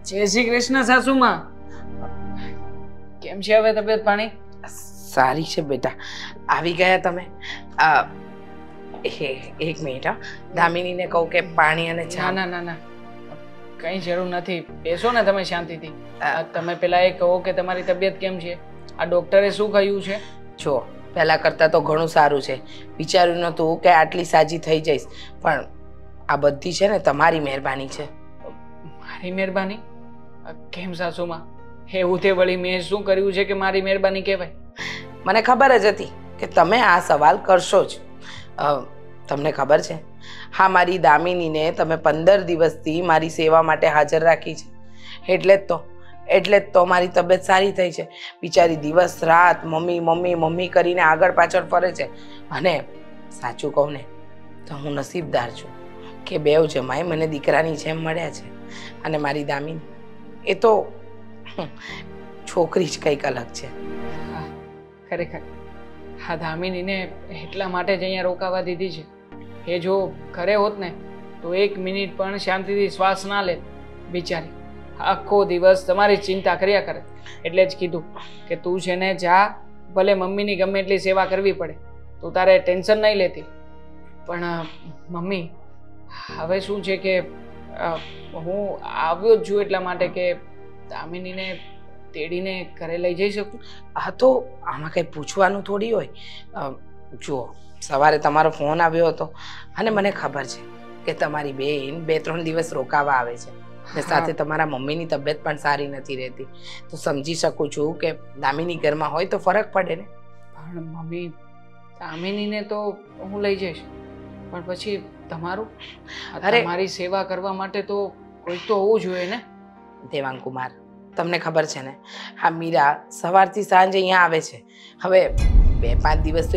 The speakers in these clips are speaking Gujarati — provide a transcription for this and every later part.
જય શ્રી કૃષ્ણ સાસુમાં. કેમ છે હવે તબિયત પાણી? સારી છે બેટા. આવી ગયા તમે? એક મિનિટ હા, દામિનીને કહું કે પાણી અને ચા. ના ના ના ના, કઈ જરૂર નથી. બેસો ને તમે શાંતિથી. તમે પેલા એ કહો કે તમારી તબિયત કેમ છે? આ ડોક્ટરે શું કહ્યું છે? જો પહેલા કરતાં તો ઘણું સારું છે. વિચાર્યું નહોતું કે આટલી સાજી થઈ જઈશ, પણ આ બધી છે ને તમારી મહેરબાની છે. મારી મહેરબાની? કેમ સાસુમાં? એવું તે વળી મેં શું કર્યું છે કે મારી મહેરબાની કહેવાય? મને ખબર જ હતી કે તમે આ સવાલ કરશો જ. તમને ખબર છે, હા, મારી દામિનીને તમે 15 દિવસથી મારી સેવા માટે હાજર રાખી છે. એટલે જ તો મારી તબિયત સારી થઈ છે. બિચારી દિવસ રાત મમ્મી મમ્મી મમ્મી કરીને આગળ પાછળ ફરે છે. અને સાચું કહું ને તો હું નસીબદાર છું કે બેવ જમાઈ મને દીકરાની જેમ મળ્યા છે. અને મારી દામિની એ તો છોકરી જ કંઈક અલગ છે. ખરેખર હા, દામિનીને એટલા માટે જ અહીંયા રોકાવા દીધી છે. એ જો ઘરે હોત ને તો 1 મિનિટ પણ શાંતિથી શ્વાસ ના લે. બિચારી આખો દિવસ તમારી ચિંતા કર્યા કરે. એટલે જ કીધું કે તું છે ને જા, ભલે મમ્મીની ગમે એટલી સેવા કરવી પડે, તું તારે ટેન્શન નહીં લેતી. પણ મમ્મી, હવે શું છે કે હું આવ્યો જ છું એટલા માટે કે દામિનીને તેડીને ઘરે લઈ જઈ શકું. હા, તો આમાં કંઈ પૂછવાનું થોડી હોય. જુઓ, સવારે તમારો ફોન આવ્યો હતો અને મને ખબર છે કે તમારી બેન 2-3 દિવસ રોકાવા આવે છે ને સાથે તમારા મમ્મીની તબિયત પણ સારી નથી રહેતી. તો સમજી શકું છું કે દામિની ઘરમાં હોય તો ફરક પડે ને. પણ મમ્મી, દામિનીને તો હું લઈ જઈશ, પણ પછી તમારું? અરે, મારી સેવા કરવા માટે તો કોઈ તો હોવું જોઈએ ને. દેવાંગ કુમાર, તમને ખબર છે ને, હા, મીરા સવારથી સાંજ અહીંયા આવે છે. હવે 2-5 દિવસ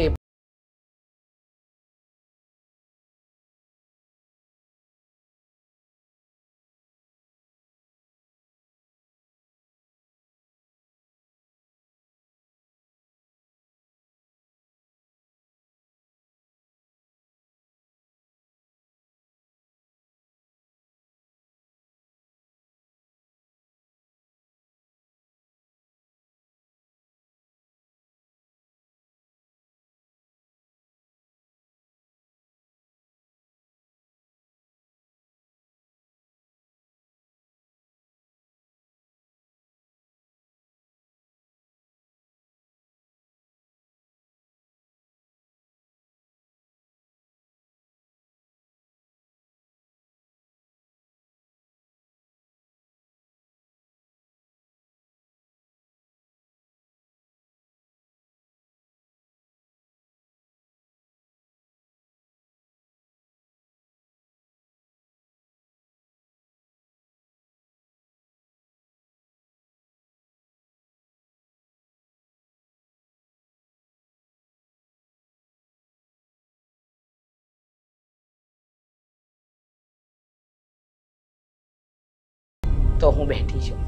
તો હું બેઠી છું.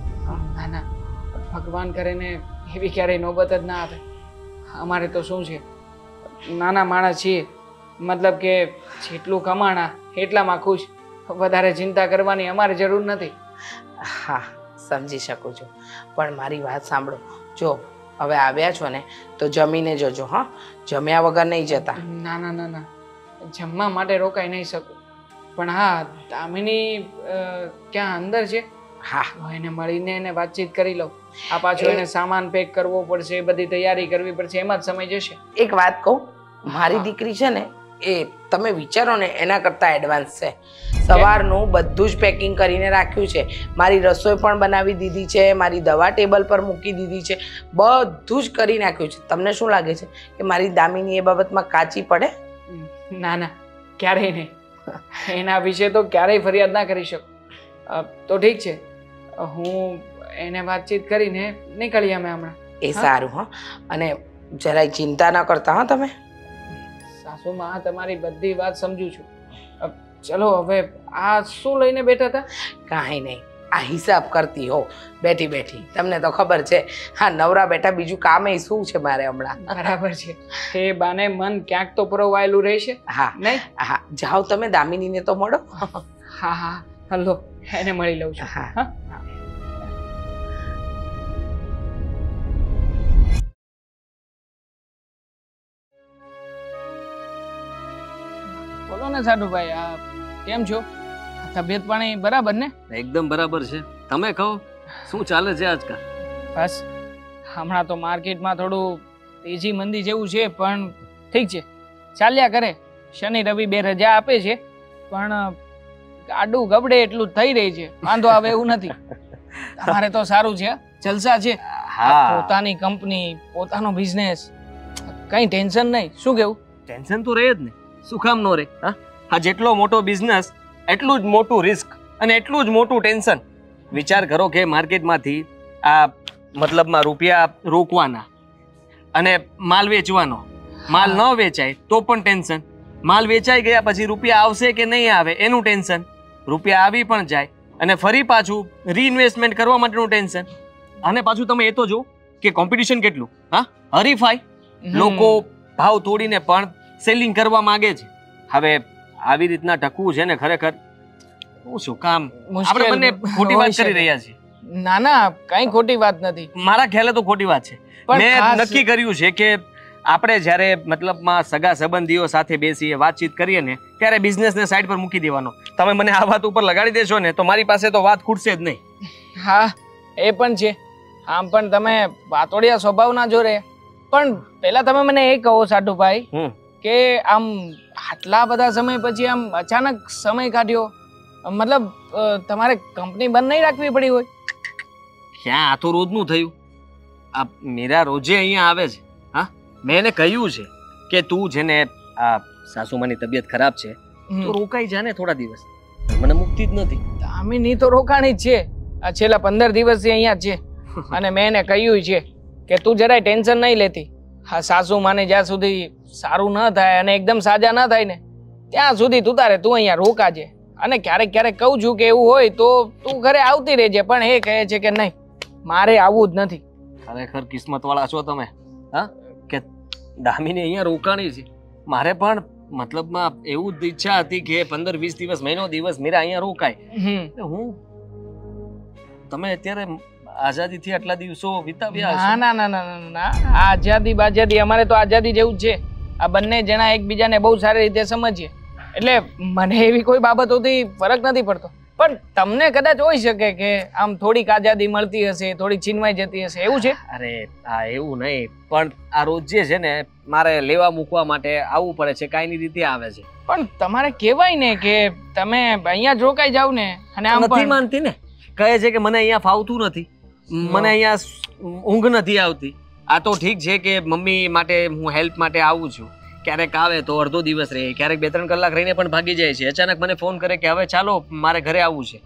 ના ના, ભગવાન કરે ને એવી ક્યારેય નોબત જ ના આવે. અમારે તો શું છે, નાના માણસ છીએ, મતલબ કે જેટલું કમાણા એટલામાં ખુશ. વધારે ચિંતા કરવાની અમારે જરૂર નથી. હા, સમજી શકું છું, પણ મારી વાત સાંભળો. જો હવે આવ્યા છો ને તો જમીને જજો. હા, જમ્યા વગર નહીં જતા. ના ના ના ના, જમવા માટે રોકાઈ નહીં શકું. પણ હા, દામિની ક્યાં અંદર છે? હા, એને મળીને એને વાતચીત કરી લઉં. આ પાછો એને સામાન પેક કરવો પડશે, બધી તૈયારી કરવી પડશે, એમાં જ સમય જશે. એક વાત કહું, મારી દીકરી છે ને એ તમે વિચારો ને એના કરતાં એડવાન્સ છે. સવારનું બધું જ પેકિંગ કરીને રાખ્યું છે. મારી રસોઈ પણ બનાવી દીધી છે, મારી દવા ટેબલ પર મૂકી દીધી છે, બધું જ કરી નાખ્યું છે. તમને શું લાગે છે કે મારી દામિની એ બાબતમાં કાચી પડે? ના ના, ક્યારેય નહીં. એના વિશે તો ક્યારેય ફરિયાદ ના કરી શકું. તો ઠીક છે, હું એને વાતચીત કરીને નીકળીએ અમે હમણાં. એ સારું. હા, અને જરાય ચિંતા ના કરતા. હા, તમે સાસુમાં તમારી બધી વાત સમજુ છું. ચલો હવે આ શું લઈને બેઠા હતા? કાંઈ નહીં, આ હિસાબ કરતી હો બેઠી બેઠી. તમને તો ખબર છે, હા, નવરા બેઠા બીજું કામ એ શું છે મારે હમણાં. બરાબર છે, એ બાને મન ક્યાંક તો પરોવાયેલું રહેશે. હા નહીં? હા, જાઓ તમે દામિનીને તો મળો. હા હા, હલો, એને મળી લઉં છું. હા. બોલો ને સાધુભાઈ, આ કેમ છો? તબિયત પાણી બરાબર ને? એકદમ બરાબર છે. તમે કહો, શું ચાલે છે આજકાલ? બસ હમણાં તો માર્કેટમાં થોડું તેજી મંદી જેવું છે, પણ ઠીક છે, ચાલ્યા કરે. શનિ રવિ 2 રજા આપે છે, પણ ગાડું ગબડે એટલું થઈ રહી છે. વાંધો આવે એવું નથી. તમારે તો સારું છે, જલસા છે. પોતાની કંપની, પોતાનો બિઝનેસ, કઈ ટેન્શન નહીં. શું કેવું? ટેન્શન તો રહે જ ને, શું કામ નો રહે? હા, જેટલો મોટો બિઝનેસ એટલું જ મોટું રિસ્ક અને એટલું જ મોટું ટેન્શન. વિચાર કરો કે માર્કેટમાંથી આ મતલબમાં રૂપિયા રોકવાના અને માલ વેચવાનો. માલ ન વેચાય તો પણ ટેન્શન. માલ વેચાઈ ગયા પછી રૂપિયા આવશે કે નહીં આવે એનું ટેન્શન. રૂપિયા આવી પણ જાય અને ફરી પાછું રીઇન્વેસ્ટમેન્ટ કરવા માટેનું ટેન્શન. અને પાછું તમે એ તો જો કે કોમ્પિટિશન કેટલું. હા, હરીફાઈ. લોકો ભાવ તોડીને પણ સેલિંગ કરવા માંગે છે. હવે આવી રીતના ટકવું છે ને, ખરેખર શું કામ આપણે બંને ખોટી વાત કરી રહ્યા છીએ. ના ના, કઈ ખોટી વાત નથી. મારા ખ્યાલે તો ખોટી વાત છે. મેં નક્કી કર્યું છે કે આપણે જ્યારે મતલબમાં સગા સંબંધીઓ સાથે બેસીએ, વાતચીત કરીએ ને, ત્યારે બિઝનેસને સાઈડ પર મૂકી દેવાનો. તમે મને આ વાત ઉપર લગાડી દેશો ને તો મારી પાસે તો વાત ખૂટશે જ નહીં. હા, એ પણ છે. આમ પણ તમે વાતોડિયા સ્વભાવના જો રે. પણ પહેલા તમે મને એ કહો સાધુભાઈ કે આમ આટલા બધા સમય પછી આમ અચાનક સમય કાઢ્યો, મતલબ તમારે કંપની બંધ નહીં રાખવી પડી હોય? ક્યાં, આ તો રોજનું થયું. આ મીરા રોજે અહીંયા આવે છે. હા, મેં એને કહ્યું છે કે તું જેને આ સાસુમાની તબિયત ખરાબ છે તો રોકાઈ જા ને થોડા દિવસ. મને મુક્તિ જ નથી. દામિની તો રોકાણી જ છે. આ છેલ્લા 15 દિવસથી અહીંયા છે. અને મેં એને કહ્યું છે કે તું જરાય ટેન્શન નહીં લેતી. હા, સાસુ માને જ્યાં સુધી સારું ન થાય અને એકદમ સાજા ન થાય ને ત્યાં સુધી તું અહીંયા રોકાજે. અને ક્યારેક ક્યારેક કહું છું કે એવું હોય તો તું ઘરે આવતી રહેજે, પણ એ કહે છે કે નહીં, મારે આવવું જ નથી. ખરેખર કિસ્મત વાળા છો તમે. હા, કે દામિની અહીંયા રોકાણી છે. મારે પણ મતલબમાં એવું જ ઈચ્છા હતી કે 15-20 દિવસ, મહિનો દિવસ મીરા અહીંયા રોકાય. હું તમે અત્યારે આઝાદીથી આટલા દિવસો વિતાવ્યા. ના ના ના ના, આઝાદી બાઝાદી અમારે તો આઝાદી જેવું જ છે. આ બંને જણા એકબીજાને બહુ સારી રીતે સમજીએ, એટલે મને એવી કોઈ બાબતોથી ફરક નથી પડતો. પણ તમને કદાચ હોઈ શકે કે આમ થોડીક આઝાદી મળતી હશે, થોડીક છીનવાઈ જતી હશે, એવું છે? અરે હા, એવું નહીં, પણ આ રોજ જે છે ને મારે લેવા મૂકવા માટે આવવું પડે છે, કાંઈની રીતે આવે છે. પણ તમારે કહેવાય ને કે તમે અહીંયા જ રોકાઈ જાવ ને. અને આમ નથી માનતી ને, કહે છે કે મને અહીંયા ફાવતું નથી, મને અહીંયા ઊંઘ નથી આવતી. આ તો ઠીક છે કે મમ્મી માટે હું હેલ્પ માટે આવું છું, ક્યારેક આવે તો અડધો દિવસ રહે, ક્યારેક 2-3 કલાક રહીને પણ ભાગી જાય છે. અચાનક મને ફોન કરે કે હવે ચાલો મારે ઘરે આવવું છે.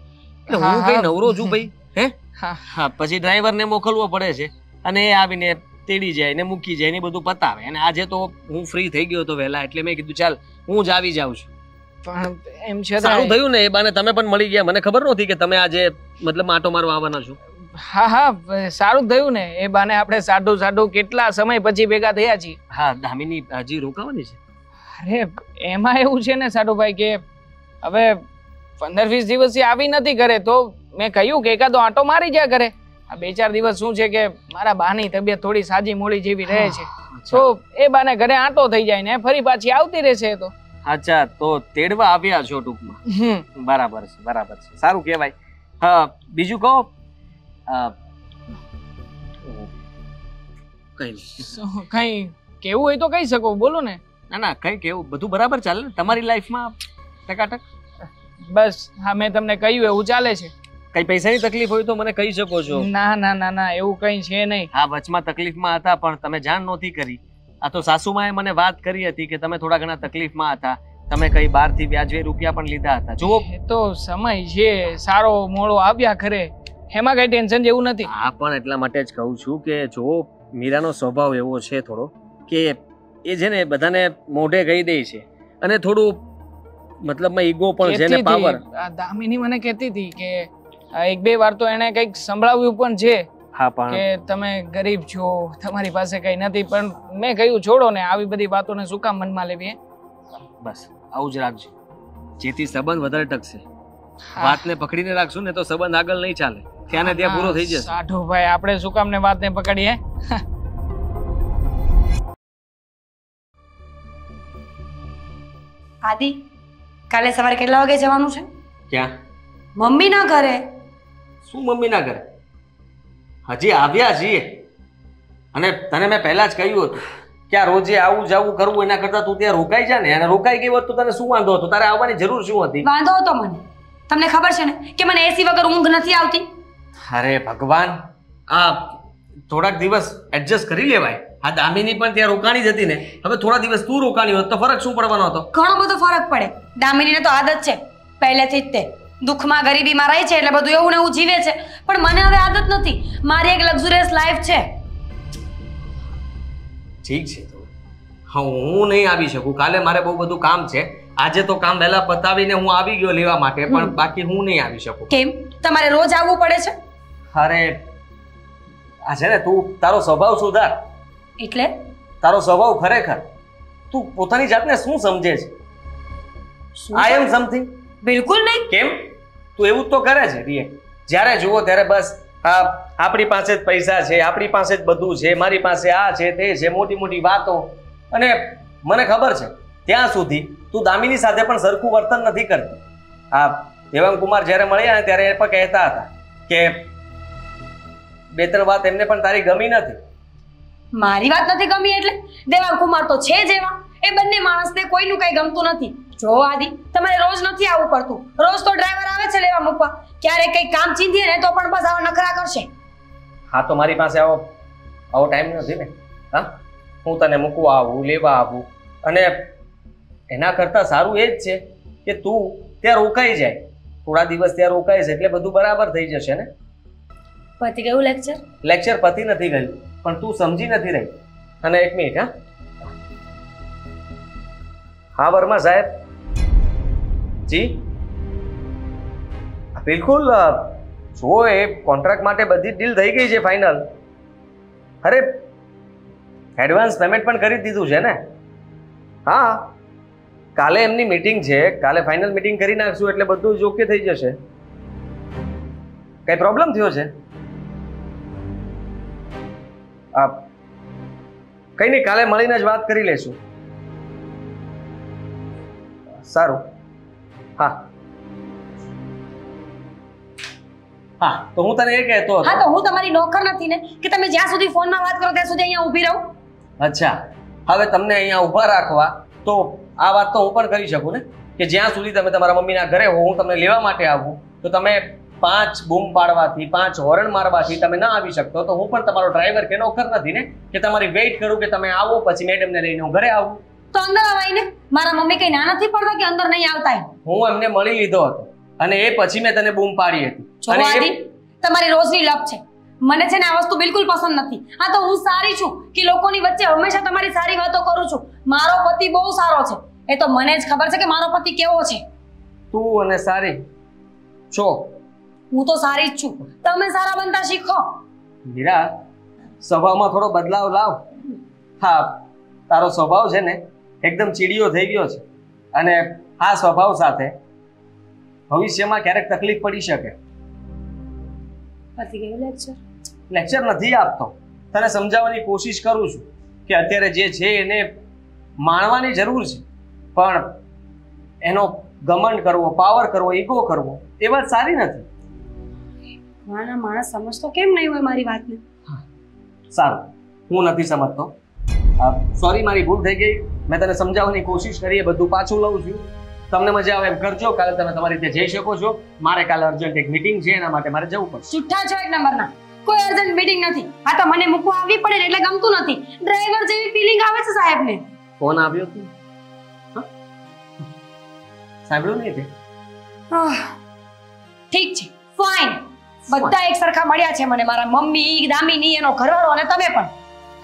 એટલે હું કઈ નવરો છું ભાઈ? હે, હા, પછી ડ્રાઈવરને મોકલવો પડે છે અને એ આવીને તેડી જાય ને મૂકી જાય ને બધું પતાવે. અને આજે તો હું ફ્રી થઈ ગયો હતો વહેલા, એટલે મેં કીધું ચાલ હું જ આવી જાઉં છું. પણ એમ છે, સારું થયું ને એ બાને તમે પણ મળી ગયા. મને ખબર નહોતી કે તમે આજે મતલબ આટો મારવા આવવાના છો. હા હા, સારું થયું ને એ બાને. આપણે સાડું કેટલા સમય પછી ભેગા થયા છીએ. હા, દામિની હજી રોકાવાની છે. અરે એમાં એવું છે ને સાડુભાઈ કે હવે 15-20 દિવસથી આવી નથી ઘરે, તો મેં કહ્યું કે એકાદો આંટો મારી જાય ઘરે. આ 2-4 દિવસ શું છે કે મારા બાની તબિયત થોડી સાજી મોડી જેવી રહે છે, તો એ બાને ઘરે આંટો થઈ જાય ને ફરી પાછી આવતી રહેશે. તો અચ્છા, તો તેડવા આવ્યા છો ટૂંકમાં. બરાબર છે, બરાબર છે, સારું કહેવાય. હા, બીજું કહો. કઈ કેવું હોય તો કહી શકો, બોલો ને. ના ના, કઈ કેવું, બધું બરાબર ચાલે ને તમારી લાઈફમાં? ટકાટક. બસ હા, મેં તમને કહ્યું એવું ચાલે છે. કઈ પૈસાની તકલીફ હોય તો મને કહી શકો છો. ના ના ના ના, એવું કઈ છે નહીં. હા, વચમાં તકલીફમાં હતા પણ તમે જાણ નહોતી કરી. આ તો સાસુમાએ મને વાત કરી હતી કે તમે થોડા ઘણા તકલીફમાં હતા, તમે કઈ બહારથી વ્યાજે રૂપિયા પણ લીધા હતા. જો એ તો સમય છે, સારો મોડો આવ્યા કરે, એમાં કઈ ટેન્શન જેવું નથી. હા, પણ એટલા માટે જ કહું છું કે જો મીરાનો સ્વભાવ એવો છે થોડો કે એ છે ને બધાને મોઢે કહી દે છે અને થોડું મતલબમાં ઈગો પણ છે ને પાવર. દામિની મને કહેતી હતી કે 1-2 વાર તો એને કંઈક સંભળાવ્યું પણ છે. હા, પણ કે તમે ગરીબ છો, તમારી પાસે કઈ નથી. પણ મેં કહ્યું છોડો ને, આવી બધી વાતોને શું કામ મનમાં લેવી. બસ આવું જ રાખજો, જેથી સંબંધ વધારે ટકશે. વાતને પકડીને રાખશું ને તો સંબંધ આગળ નહીં ચાલે, ત્યાં ને ત્યાં પૂરો થઈ જશે. સાઠો ભાઈ, આપણે શું કામ ને વાતને પકડીએ? આદિ, કાલે સવારે કેટલા વાગે જવાનું છે? ક્યાં? મમ્મીના ઘરે. શું મમ્મીના ઘરે? હજી આવ્યા છીએ. અને તને મેં પહેલા જ કહ્યું હતું કે આ રોજે આવું જવું કરવું એના કરતાં તું ત્યાં રોકાઈ જા ને. અને રોકાઈ ગઈ હોત તો તને શું વાંધો હતો? તારે આવવાની જરૂર શું હતી? વાંધો હતો મને. તમને ખબર છે ને કે મને એસી વગર ઊંઘ નથી આવતી. અરે ભગવાન, આ થોડાક દિવસ એડજસ્ટ કરી લેવાય. આ દામિની પણ ત્યાં રોકાણી જ હતી ને. હવે થોડા દિવસ તું રોકાણી હોત તો ફરક શું પડવાનો હતો? ઘણો બધો ફરક પડે. દામિનીને તો આદત છે પહેલેથી જ, તે દુઃખમાં ગરીબીમાં રહે છે એટલે બધું એવું ને એવું જીવે છે. પણ મને હવે આદત નથી. મારી એક લક્ઝુરિયસ લાઈફ છે. ઠીક છે તો હા, હું નહીં આવી શકું. કાલે મારે બહુ બધું કામ છે. આજે તો કામ વહેલા પતાવીને હું આવી ગયો લેવા માટે, પણ બાકી હું નહીં આવી શકું. કેમ? તમારે રોજ આવવું પડે છે? અરે આ છે ને, તું તારો સ્વભાવ સુધાર. એટલે તારો સ્વભાવ ખરેખર તું પોતાની જાતને શું સમજે છે? આઈ એમ સમથિંગ. બિલકુલ નહીં. કેમ? તું એવું જ તો કરે છે રિએક્ટ. જ્યારે જુઓ ત્યારે બસ આપણી પાસે જ પૈસા છે, આપણી પાસે જ બધું છે, મારી પાસે આ છે તે છે, મોટી મોટી વાતો. અને મને ખબર છે ત્યાં સુધી તું દામિની સાથે પણ સરખું વર્તન નથી કરતી. આ દેવાંગ કુમાર જ્યારે મળ્યા ને ત્યારે એ પણ કહેતા હતા કે 2-3 વાત એમને પણ તારી ગમી નથી. મારી વાત નથી ગમી એટલે દેવાંગ કુમાર તો છે જ એવા. એ બંને માણસને કોઈનું કઈ ગમતું નથી. જો આદિ, તમારે રોજ નથી આવવું પડતું. રોજ તો ડ્રાઈવર આવે છે લેવા મૂકવા. ક્યારેક કઈ કામ ચીંધીએ ને તો પણ બસ આવા નખરા કરશે. હા, તો મારી પાસે આવો ટાઈમ નથી ને. હા, હું તને મૂકવા આવું, લેવા આવું. અને એના કરતાં સારું એ જ છે કે તું ત્યાં રોકાઈ જાય. થોડા દિવસ ત્યાં રોકાઈશ એટલે બધું બરાબર થઈ જશે ને. પતી ગયું લેક્ચર? લેક્ચર પતી નથી ગયું, પણ તું સમજી નથી રહી. અને એક મિનિટ. હા વર્મા સાહેબ જી, બિલકુલ. જુઓ, એ કોન્ટ્રાક્ટ માટે બધી ડીલ થઈ ગઈ છે ફાઇનલ. અરે એડવાન્સ પેમેન્ટ પણ કરી દીધું છે ને. હા, કાલે એમની મીટિંગ છે. કાલે ફાઇનલ મીટિંગ કરી નાખશું એટલે બધું જ ઓકે થઈ જશે. કઈ પ્રોબ્લેમ થયો છે? કઈ નહીં, કાલે મળીને જ વાત કરી લેશું. સારું. હા હા, તો હું તને એ કહેતો હતો. હા, તો હું તમારી નોકર નથી ને કે તમે જ્યાં સુધી ફોનમાં વાત કરો ત્યાં સુધી અહીંયા ઊભી રહું? અચ્છા, હવે તમને અહીંયા ઊભા રાખવા તો આ વાત તો હું પણ કરી શકું ને કે જ્યાં સુધી તમે તમારા મમ્મીના ઘરે હો, હું તમને લેવા માટે આવું તો તમે 5 બૂમ પાડવાથી, 5 હોર્ન મારવાથી તમે ના આવી શકતો તો હું પણ તમારો ડ્રાઈવર કે નોકર નથી ને કે તમારી વેઇટ કરું કે તમે આવો પછી મેડમને લઈને હું ઘરે આવું. તો અંદર આવાય ને. મારા મમ્મી કઈ ના નથી પડતા કે અંદર નહીં આવતા? હું એમને મળી લીધો હતો અને એ પછી મેં તને બૂમ પાડી હતી. અને આદિ, તમારી રોજની લપ છે. મને છે ને આ વસ્તુ બિલકુલ પસંદ નથી. હા, તો હું સારી છું કે લોકોની વચ્ચે હંમેશા તમારી સારી વાતો કરું છું. મારો પતિ બહુ સારો છે. એ તો મને જ ખબર છે કે મારો પતિ કેવો છે. તું અને સારી છો. હું તો સારી જ છું. તમે સારા બનતા શીખો. મીરા, સ્વભાવમાં થોડો બદલાવ લાવ. હા, તારો સ્વભાવ છે ને એકદમ ચીડિયો થઈ ગયો છે અને આ સ્વભાવ સાથે ભવિષ્યમાં ક્યારેક તકલીફ પડી શકે. પતી ગયું લેક્ચર? લેક્ચર નથી આપતો. તને સમજાવવાની કોશિશ કરું છું કે અત્યારે જે છે એને માણવાની જરૂર છે, પણ એનો ઘમંડ કરવો, પાવર કરવો, ઈગો કરવો એ વાત સારી નથી. માણસ સમજતો કેમ નહીં હોય મારી વાતને? સારું, હું નથી સમજતો. સોરી, મારી ભૂલ થઈ ગઈ. મેં તને સમજાવવાની કોશિશ કરી, એ બધું પાછું લઉં છું. તમને મજા આવે એમ કરજો. કાલે તમે તમારી રીતે જઈ શકો છો. મારે કાલે અર્જન્ટ એક મીટિંગ છે, એના માટે મારે જવું પડશે. જુઠ્ઠા છો એક નંબરના. કોઈ અર્જન્ટ મીટિંગ નથી. આ તો મને મૂકવા આવી પડે એટલે ગમતું નથી. ડ્રાઈવર જેવી ફીલિંગ આવે છે સાહેબને. ફોન આવ્યો તું સાંભળ્યું નહીં તે? ઠીક છે, ફાઇન. બધા એક સરખા મળ્યા છે મને. મારા મમ્મી, દામિની, એનો ઘરવાળો અને તમે પણ.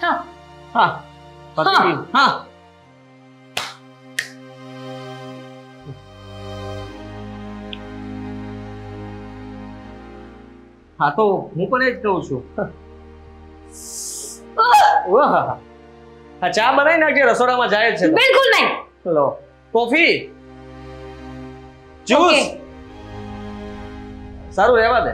હા હા, પતી ગયું. હા, હા, તો હું પણ એ જ કહું છું. હા, ચા બનાવી નાખજે. રસોડામાં જાય જ છે. બિલકુલ નહીં. લો, કોફી, જ્યુસ. સારું, રહેવા દે.